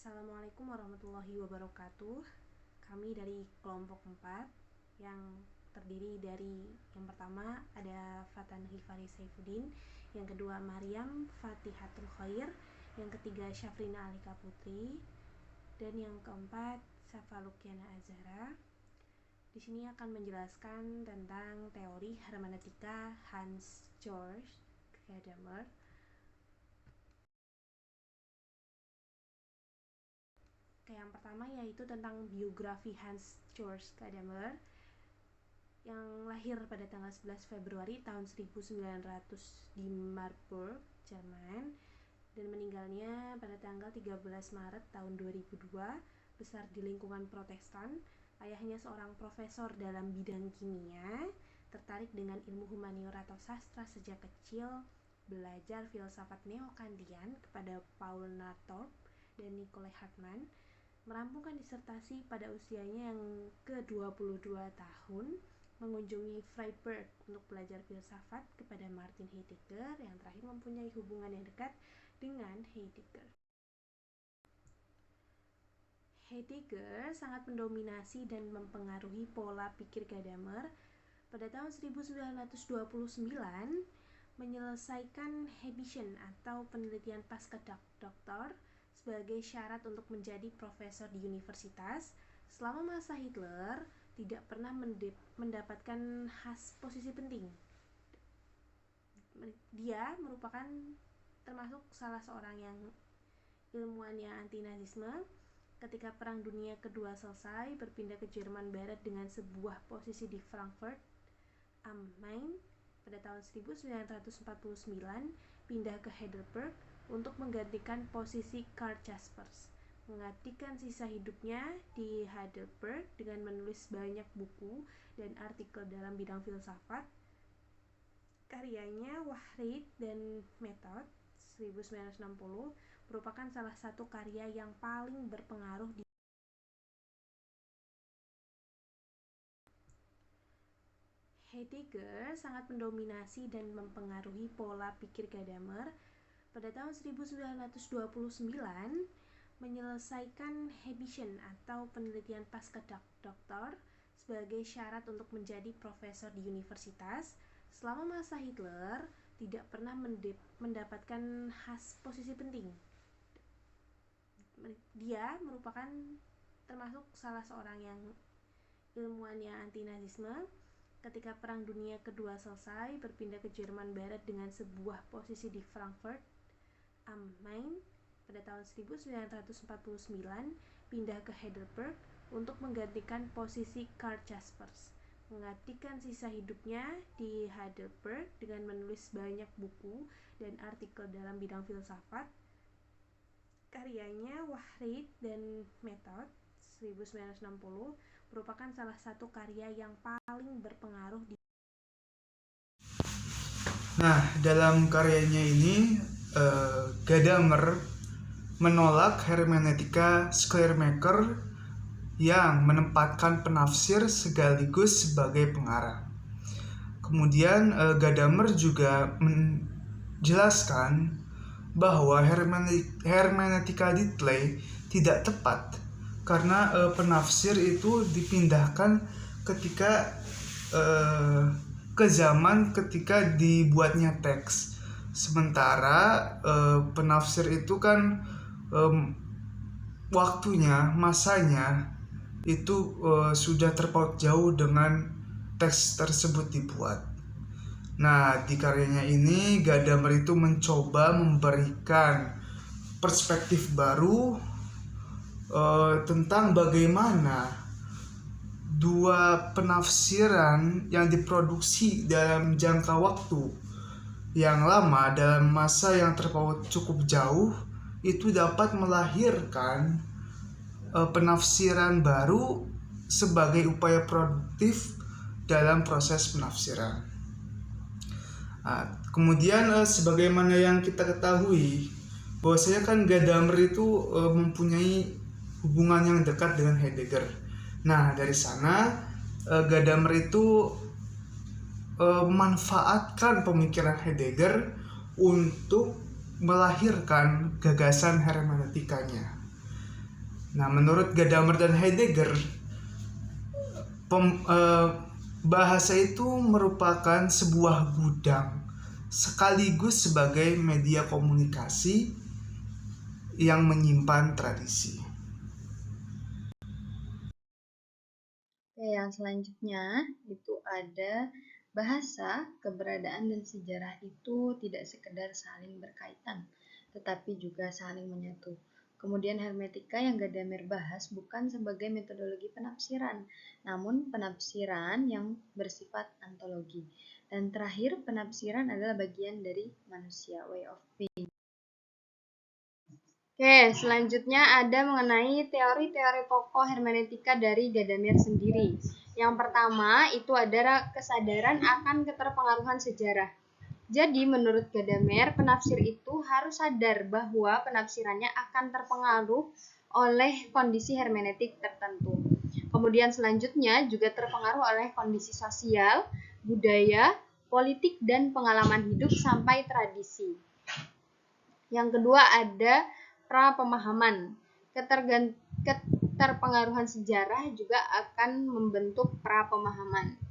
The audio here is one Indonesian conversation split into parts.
Assalamualaikum warahmatullahi wabarakatuh. Kami dari kelompok 4 yang terdiri dari yang pertama ada Fatan Hifari Saifuddin, yang kedua Maryam Fatihatul Khair, yang ketiga Syafrina Alika Putri, dan yang keempat Safa Lukiana Azhara. Di sini akan menjelaskan tentang teori hermeneutika Hans Georg Gadamer. Yang pertama yaitu tentang biografi Hans Georg Gadamer yang lahir pada tanggal 11 Februari tahun 1900 di Marburg, Jerman, dan meninggalnya pada tanggal 13 Maret tahun 2002. Besar di lingkungan Protestan. Ayahnya seorang profesor dalam bidang kimia, tertarik dengan ilmu humaniora atau sastra sejak kecil, belajar filsafat neo-Kantian kepada Paul Natorp dan Nikolai Hartmann, merampungkan disertasi pada usianya yang ke-22 tahun, mengunjungi Freiburg untuk belajar filsafat kepada Martin Heidegger, yang terakhir mempunyai hubungan yang dekat dengan Heidegger. Heidegger sangat mendominasi dan mempengaruhi pola pikir Gadamer. Pada tahun 1929 menyelesaikan Hebischen atau penelitian pasca doktor sebagai syarat untuk menjadi profesor di universitas. Selama masa Hitler tidak pernah mendapatkan posisi penting. Dia merupakan termasuk salah seorang yang ilmuwan yang anti-nazisme. Ketika Perang Dunia Kedua selesai, berpindah ke Jerman Barat dengan sebuah posisi di Frankfurt am Main. Pada tahun 1949 pindah ke Heidelberg untuk menggantikan posisi Karl Jaspers. Mengabdikan sisa hidupnya di Heidelberg dengan menulis banyak buku dan artikel dalam bidang filsafat. Karyanya Wahrheit dan Method 1960 merupakan salah satu karya yang paling berpengaruh di Heidegger sangat mendominasi dan mempengaruhi pola pikir Gadamer. Pada tahun 1929 menyelesaikan Hebischen atau penelitian pasca doktor sebagai syarat untuk menjadi profesor di universitas. Selama masa Hitler tidak pernah mendapatkan posisi penting. Dia merupakan termasuk salah seorang yang ilmuwan yang anti-nazisme. Ketika Perang Dunia Kedua selesai, berpindah ke Jerman Barat dengan sebuah posisi di Frankfurt am Main. Pada tahun 1949 pindah ke Heidelberg untuk menggantikan posisi Karl Jaspers. Mengabdikan sisa hidupnya di Heidelberg dengan menulis banyak buku dan artikel dalam bidang filsafat. Karyanya Wahrheit dan Method 1960 merupakan salah satu karya yang paling berpengaruh di dalam karyanya ini Gadamer menolak hermeneutika Schleiermacher yang menempatkan penafsir sekaligus sebagai pengarang. Kemudian Gadamer juga menjelaskan bahwa hermeneutika Diethley tidak tepat karena penafsir itu dipindahkan ketika ke zaman ketika dibuatnya teks. Sementara penafsir itu kan waktunya, masanya itu sudah terpaut jauh dengan teks tersebut dibuat. Nah, di karyanya ini Gadamer itu mencoba memberikan perspektif baru tentang bagaimana dua penafsiran yang diproduksi dalam jangka waktu yang lama dalam masa yang terpaut cukup jauh itu dapat melahirkan penafsiran baru sebagai upaya produktif dalam proses penafsiran. Kemudian sebagaimana yang kita ketahui bahwasanya kan Gadamer itu mempunyai hubungan yang dekat dengan Heidegger. Nah, dari sana Gadamer itu memanfaatkan pemikiran Heidegger untuk melahirkan gagasan hermeneutikanya. Nah, menurut Gadamer dan Heidegger, bahasa itu merupakan sebuah gudang sekaligus sebagai media komunikasi yang menyimpan tradisi. Oke, yang selanjutnya itu ada bahasa, keberadaan, dan sejarah itu tidak sekedar saling berkaitan, tetapi juga saling menyatu. Kemudian hermeneutika yang Gadamer bahas bukan sebagai metodologi penafsiran, namun penafsiran yang bersifat ontologi. Dan terakhir, penafsiran adalah bagian dari manusia, way of being. Oke, selanjutnya ada mengenai teori-teori pokok hermeneutika dari Gadamer sendiri. Yang pertama itu adalah kesadaran akan keterpengaruhan sejarah. Jadi menurut Gadamer, penafsir itu harus sadar bahwa penafsirannya akan terpengaruh oleh kondisi hermeneutik tertentu. Kemudian selanjutnya juga terpengaruh oleh kondisi sosial, budaya, politik, dan pengalaman hidup sampai tradisi. Yang kedua ada pra-pemahaman. Keterpengaruhan sejarah juga akan membentuk pra-pemahaman.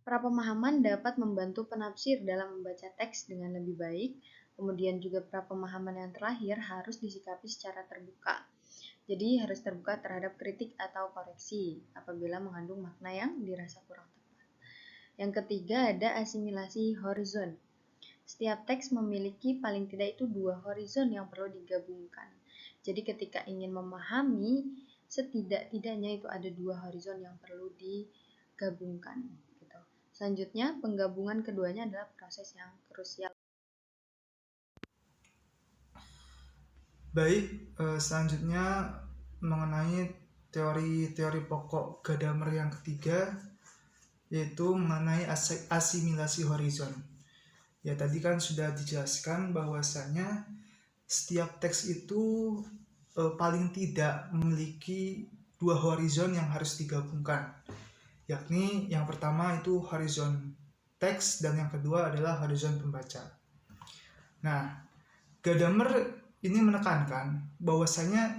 Pra-pemahaman dapat membantu penafsir dalam membaca teks dengan lebih baik. Kemudian juga pra-pemahaman yang terakhir harus disikapi secara terbuka. Jadi harus terbuka terhadap kritik atau koreksi apabila mengandung makna yang dirasa kurang tepat. Yang ketiga ada asimilasi horizon. Setiap teks memiliki paling tidak itu 2 horizon yang perlu digabungkan. Jadi ketika ingin memahami, setidak-tidaknya itu ada 2 horizon yang perlu digabungkan. Gitu. Selanjutnya, penggabungan keduanya adalah proses yang krusial. Baik, selanjutnya mengenai teori-teori pokok Gadamer yang ketiga, yaitu mengenai asimilasi horizon. Ya, tadi kan sudah dijelaskan bahwasanya setiap teks itu paling tidak memiliki 2 horizon yang harus digabungkan, yakni yang pertama itu horizon teks dan yang kedua adalah horizon pembaca. Nah, Gadamer ini menekankan bahwasanya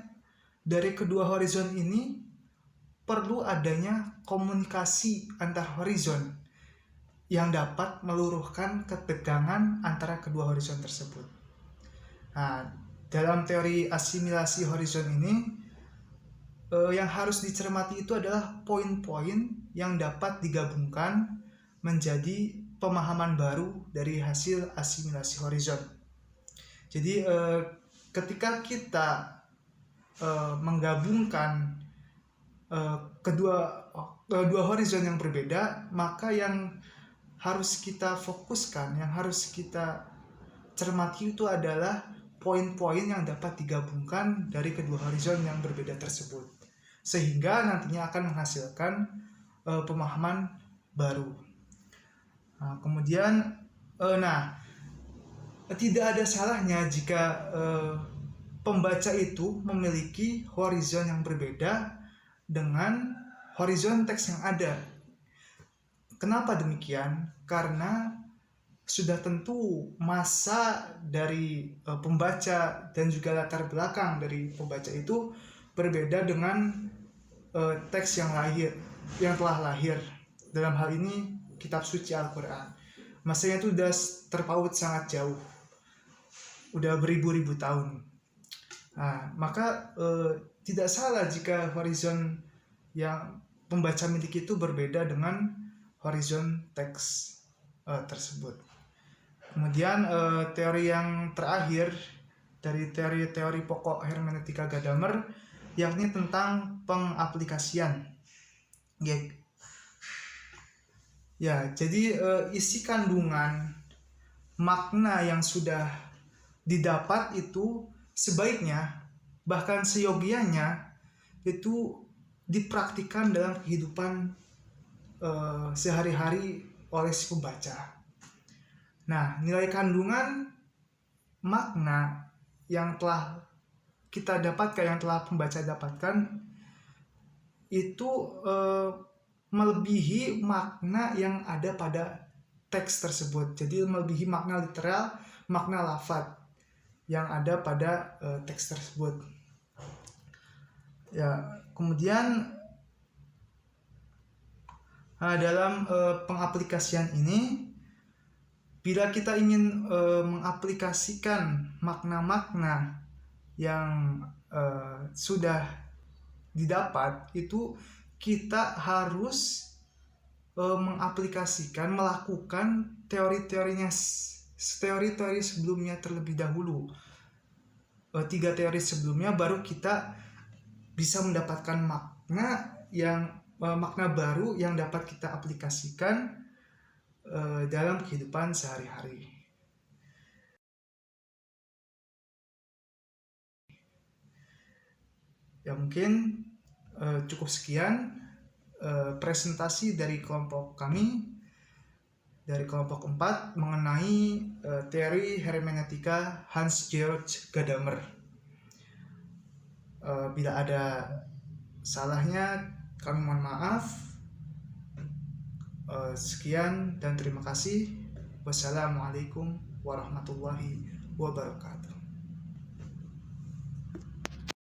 dari kedua horizon ini perlu adanya komunikasi antar horizon yang dapat meluruhkan ketegangan antara kedua horizon tersebut. Nah, dalam teori asimilasi horizon ini, yang harus dicermati itu adalah poin-poin yang dapat digabungkan menjadi pemahaman baru dari hasil asimilasi horizon. Jadi, ketika kita menggabungkan kedua horizon yang berbeda, maka yang harus kita fokuskan, yang harus kita cermati itu adalah poin-poin yang dapat digabungkan dari kedua horizon yang berbeda tersebut, sehingga nantinya akan menghasilkan pemahaman baru. Nah, kemudian tidak ada salahnya jika pembaca itu memiliki horizon yang berbeda dengan horizon teks yang ada. Kenapa demikian? Karena sudah tentu masa dari pembaca dan juga latar belakang dari pembaca itu berbeda dengan teks yang telah lahir. Dalam hal ini kitab suci Al-Quran. Masanya itu sudah terpaut sangat jauh, udah beribu-ribu tahun. Nah, maka tidak salah jika horizon yang pembaca miliki itu berbeda dengan horizon teks tersebut. Kemudian teori yang terakhir dari teori-teori pokok hermeneutika Gadamer, yakni tentang pengaplikasian. Ya, jadi isi kandungan makna yang sudah didapat itu sebaiknya, bahkan seyogianya itu dipraktikkan dalam kehidupan sehari-hari oleh si pembaca. Nah, nilai kandungan makna yang telah kita dapatkan, yang telah pembaca dapatkan itu melebihi makna yang ada pada teks tersebut. Jadi melebihi makna literal, makna lafadz yang ada pada teks tersebut. Ya, kemudian dalam pengaplikasian ini, bila kita ingin mengaplikasikan makna-makna yang sudah didapat, itu kita harus mengaplikasikan, melakukan teori-teori sebelumnya terlebih dahulu. 3 teori sebelumnya, baru kita bisa mendapatkan makna baru yang dapat kita aplikasikan dalam kehidupan sehari-hari. Ya, mungkin cukup sekian presentasi dari kelompok kami, dari kelompok 4, mengenai teori hermeneutika Hans-Georg Gadamer. Bila ada salahnya, kami mohon maaf. Sekian dan terima kasih. Wassalamualaikum warahmatullahi wabarakatuh.